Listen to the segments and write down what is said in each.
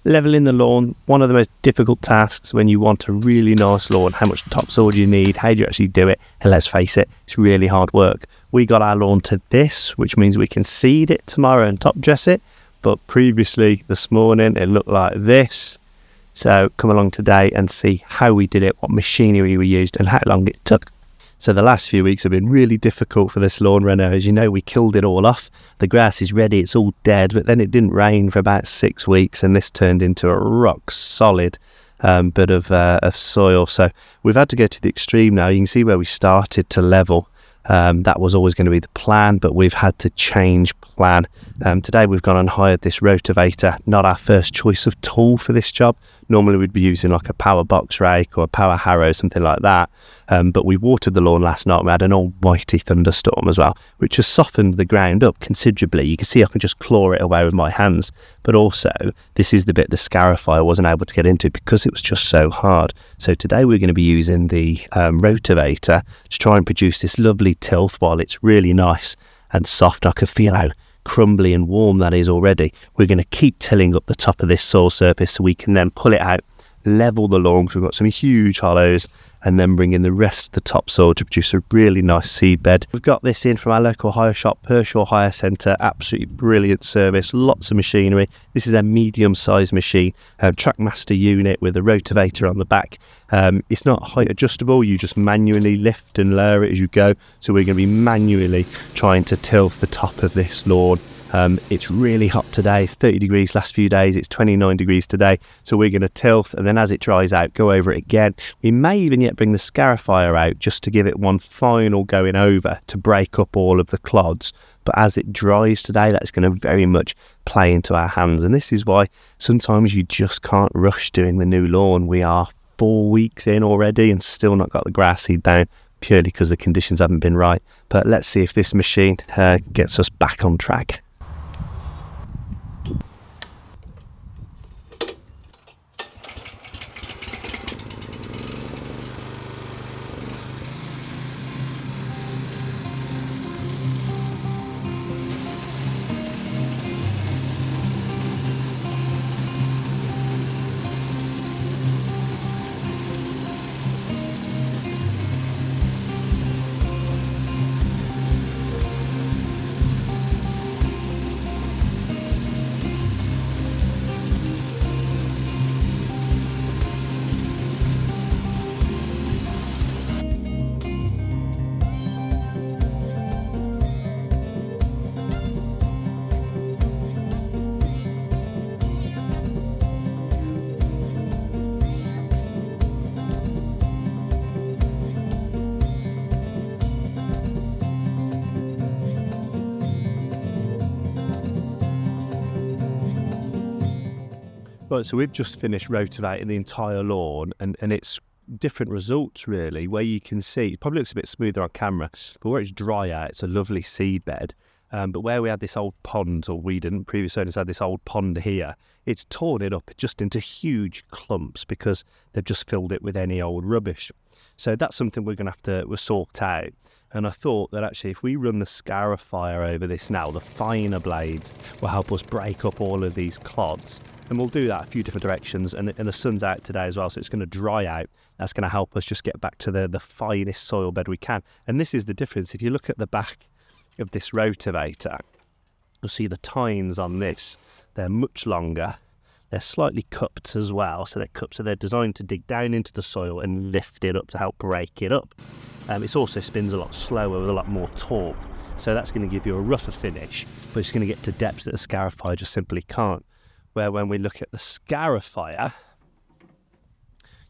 Leveling the lawn, one of the most difficult tasks when you want a really nice lawn. How much topsoil do you need? How do you actually do it? And let's face it, it's really hard work. We got our lawn to this, which means we can seed it tomorrow and top dress it. But previously, this morning, it looked like this. So come along today and see how we did it, what machinery we used and how long it took. So the last few weeks have been really difficult for this lawn, Reno. As you know, we killed it all off. The grass is ready, it's all dead, but then it didn't rain for about 6 weeks and this turned into a rock solid bit of soil. So we've had to go to the extreme now. You can see where we started to level. That was always going to be the plan, but we've had to change plan. Today we've gone and hired this Rotavator, not our first choice of tool for this job. Normally we'd be using like a power box rake or a power harrow, something like that. But we watered the lawn last night. We had an almighty thunderstorm as well, which has softened the ground up considerably. You can see I can just claw it away with my hands. But also, this is the bit the scarifier wasn't able to get into because it was just so hard. So today we're going to be using the Rotavator to try and produce this lovely tilth while it's really nice and soft. I can feel how crumbly and warm that is already. We're going to keep tilling up the top of this soil surface so we can then pull it out, level the lawn because we've got some huge hollows, and then bring in the rest of the topsoil to produce a really nice seed bed. We've got this in from our local hire shop, Pershore Hire Centre. Absolutely brilliant service, lots of machinery. This is a medium-sized machine, Trackmaster unit with a Rotavator on the back. It's not height adjustable, you just manually lift and lower it as you go. So we're going to be manually trying to tilth the top of this lawn. It's really hot today, it's 30 degrees last few days, it's 29 degrees today, so we're going to tilth and then as it dries out go over it again. We may even yet bring the scarifier out just to give it one final going over to break up all of the clods, but as it dries today that's going to very much play into our hands, and this is why sometimes you just can't rush doing the new lawn. We are 4 weeks in already and still not got the grass seed down, purely because the conditions haven't been right. But let's see if this machine gets us back on track. Right, so we've just finished rotavating the entire lawn and it's different results really, where you can see, it probably looks a bit smoother on camera, but where it's dry out, it's a lovely seed bed. But where we had this old pond, or we didn't, previous owners had this old pond here, it's torn it up just into huge clumps because they've just filled it with any old rubbish. So that's something we're going to have to sort out. And I thought that actually if we run the scarifier over this now, the finer blades will help us break up all of these clods. And we'll do that a few different directions, and the sun's out today as well, so it's going to dry out. That's going to help us just get back to the finest soil bed we can. And this is the difference. If you look at the back of this Rotavator, you'll see the tines on this. They're much longer. They're slightly cupped as well, so they're cupped, so they're designed to dig down into the soil and lift it up to help break it up. It also spins a lot slower with a lot more torque, so that's going to give you a rougher finish, but it's going to get to depths that a scarifier just simply can't. Where when we look at the scarifier,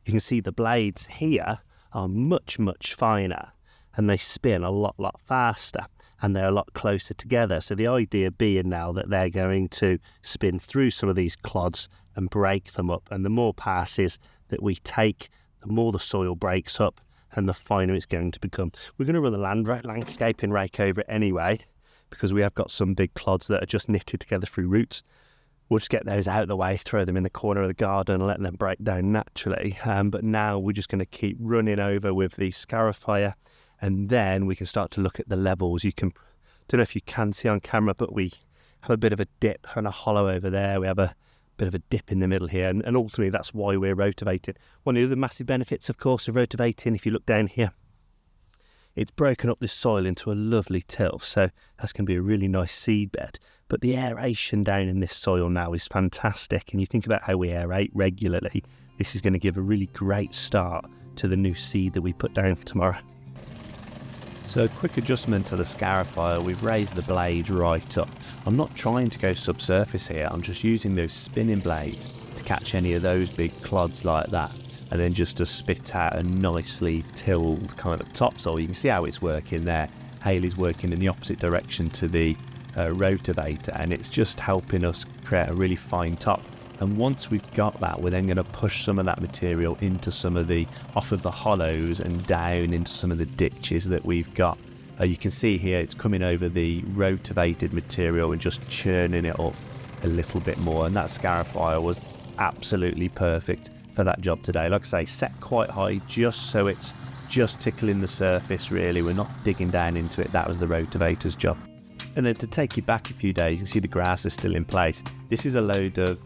you can see the blades here are much, much finer and they spin a lot faster and they're a lot closer together. So the idea being now that they're going to spin through some of these clods and break them up, and the more passes that we take, the more the soil breaks up and the finer it's going to become. We're going to run the landscaping rake over it anyway because we have got some big clods that are just knitted together through roots. We'll just get those out of the way, throw them in the corner of the garden and let them break down naturally. But now we're just going to keep running over with the scarifier, and then we can start to look at the levels. You can, don't know if you can see on camera, but we have a bit of a dip and a hollow over there. We have a bit of a dip in the middle here, and ultimately that's why we're rotavating. One of the other massive benefits, of course, of rotavating, if you look down here, it's broken up this soil into a lovely till, so that's going to be a really nice seed bed. But the aeration down in this soil now is fantastic, and you think about how we aerate regularly, this is going to give a really great start to the new seed that we put down for tomorrow. So a quick adjustment to the scarifier, we've raised the blade right up. I'm not trying to go subsurface here, I'm just using those spinning blades to catch any of those big clods like that, and then just to spit out a nicely tilled kind of topsoil. You can see how it's working there. Hayley's working in the opposite direction to the rotavator, and it's just helping us create a really fine top. And once we've got that, we're then going to push some of that material into some of the, off of the hollows and down into some of the ditches that we've got. You can see here it's coming over the rotavated material and just churning it up a little bit more, and that scarifier was absolutely perfect for that job today. Like I say, set quite high just so it's just tickling the surface really, we're not digging down into it. That was the rotavator's job. And then to take you back a few days, you can see the grass is still in place. This is a load of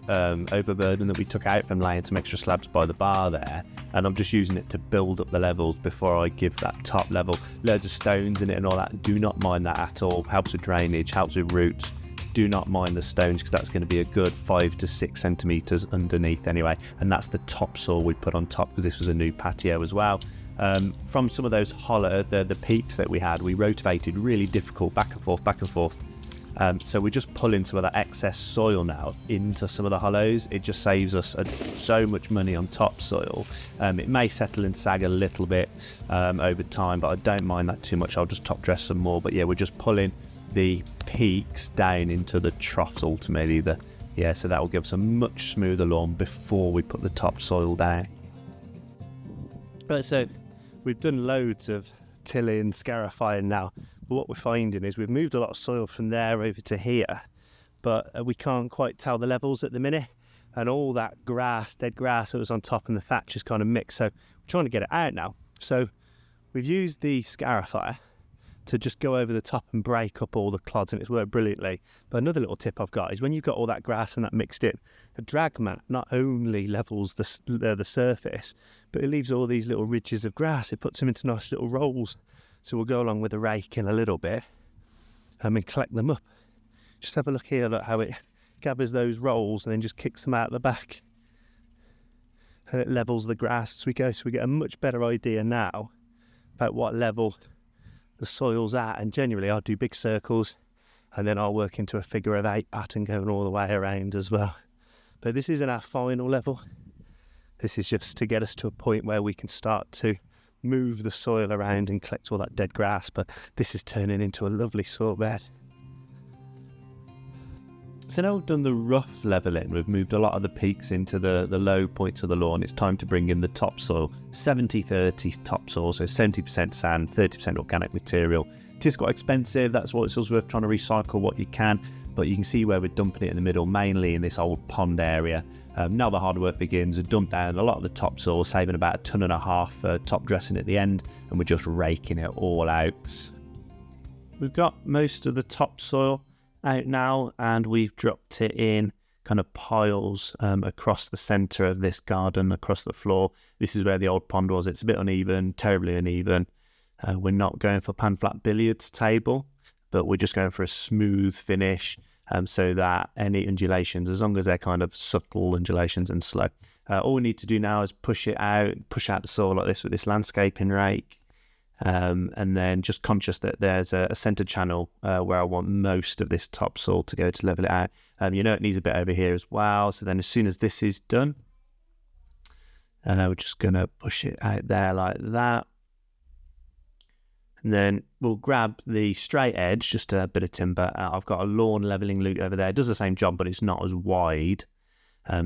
overburden that we took out from laying some extra slabs by the bar there, and I'm just using it to build up the levels before I give that top level. Loads of stones in it and all that, do not mind that at all. Helps with drainage, helps with roots. Do not mind the stones, because that's going to be a good 5 to 6 centimetres underneath anyway, and that's the topsoil we put on top because this was a new patio as well. From some of those hollow, the peaks that we had, we rotavated really difficult back and forth. So we're just pulling some of that excess soil now into some of the hollows. It just saves us so much money on topsoil. It may settle and sag a little bit over time, but I don't mind that too much. I'll just top dress some more. But yeah, we're just pulling the peaks down into the troughs ultimately. So that will give us a much smoother lawn before we put the topsoil down. Right, so we've done loads of tilling, scarifying now, but what we're finding is we've moved a lot of soil from there over to here, but we can't quite tell the levels at the minute, and all that grass, dead grass that was on top and the thatch is kind of mixed, so we're trying to get it out now. So we've used the scarifier to just go over the top and break up all the clods, and it's worked brilliantly. But another little tip I've got is when you've got all that grass and that mixed in, the drag mat not only levels the surface, but it leaves all these little ridges of grass. It puts them into nice little rolls. So we'll go along with the rake in a little bit and collect them up. Just have a look here, look how it gathers those rolls and then just kicks them out the back, and it levels the grass as we go. So we get a much better idea now about what level the soil's at, and generally I'll do big circles and then I'll work into a figure of 8 pattern going all the way around as well. But this isn't our final level. This is just to get us to a point where we can start to move the soil around and collect all that dead grass, but this is turning into a lovely soil bed. So now we've done the rough levelling, we've moved a lot of the peaks into the low points of the lawn, it's time to bring in the topsoil. 70-30 topsoil, so 70% sand, 30% organic material. It is quite expensive, that's what it's also worth trying to recycle what you can, but you can see where we're dumping it in the middle, mainly in this old pond area. Now the hard work begins, we dump down a lot of the topsoil, saving about 1.5 tons top dressing at the end, and we're just raking it all out. We've got most of the topsoil out now, and we've dropped it in kind of piles across the centre of this garden, across the floor. This is where the old pond was. It's a bit uneven, terribly uneven. We're not going for pan flat billiards table, but we're just going for a smooth finish, so that any undulations, as long as they're kind of subtle undulations and slow. All we need to do now is push out the soil like this with this landscaping rake. And then just conscious that there's a centre channel where I want most of this topsoil to go to level it out. You know it needs a bit over here as well, so then as soon as this is done, we're just going to push it out there like that. And then we'll grab the straight edge, just a bit of timber. I've got a lawn levelling lute over there. It does the same job, but it's not as wide.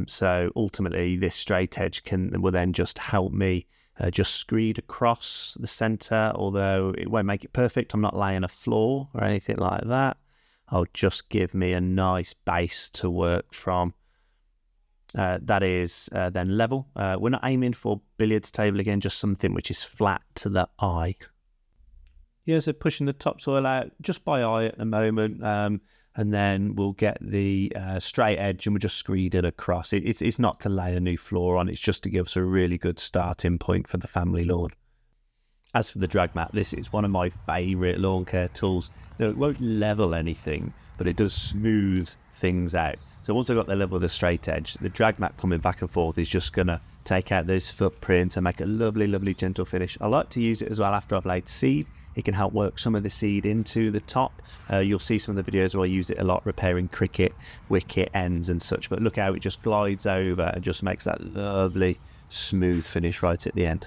So ultimately this straight edge will then just help me just screed across the centre, although it won't make it perfect. I'm not laying a floor or anything like that. I'll just give me a nice base to work from. That is then level. We're not aiming for billiards table again, just something which is flat to the eye. Yeah, so pushing the topsoil out just by eye at the moment, and then we'll get the straight edge and we'll just screed it across. It's not to lay a new floor on, it's just to give us a really good starting point for the family lawn. As for the drag mat, this is one of my favourite lawn care tools. Now, it won't level anything, but it does smooth things out. So once I've got the level of the straight edge, the drag mat coming back and forth is just going to take out those footprints and make a lovely, lovely gentle finish. I like to use it as well after I've laid seed. It can help work some of the seed into the top. You'll see some of the videos where I use it a lot, repairing cricket, wicket ends and such. But look how it just glides over and just makes that lovely, smooth finish right at the end.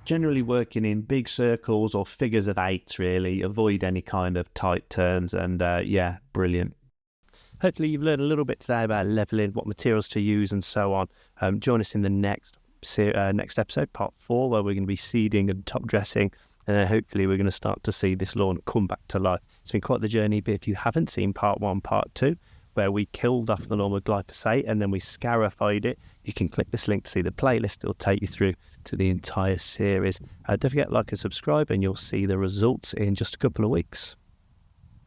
Generally working in big circles or figures of 8 really, avoid any kind of tight turns, and yeah, brilliant. Hopefully you've learned a little bit today about leveling, what materials to use and so on. Join us in the next episode, part 4, where we're going to be seeding and top dressing, and then hopefully we're going to start to see this lawn come back to life. It's been quite the journey, but if you haven't seen part 1, part 2, where we killed off the lawn with glyphosate and then we scarified it, you can click this link to see the playlist. It'll take you through to the entire series. Don't forget to like and subscribe, and you'll see the results in just a couple of weeks.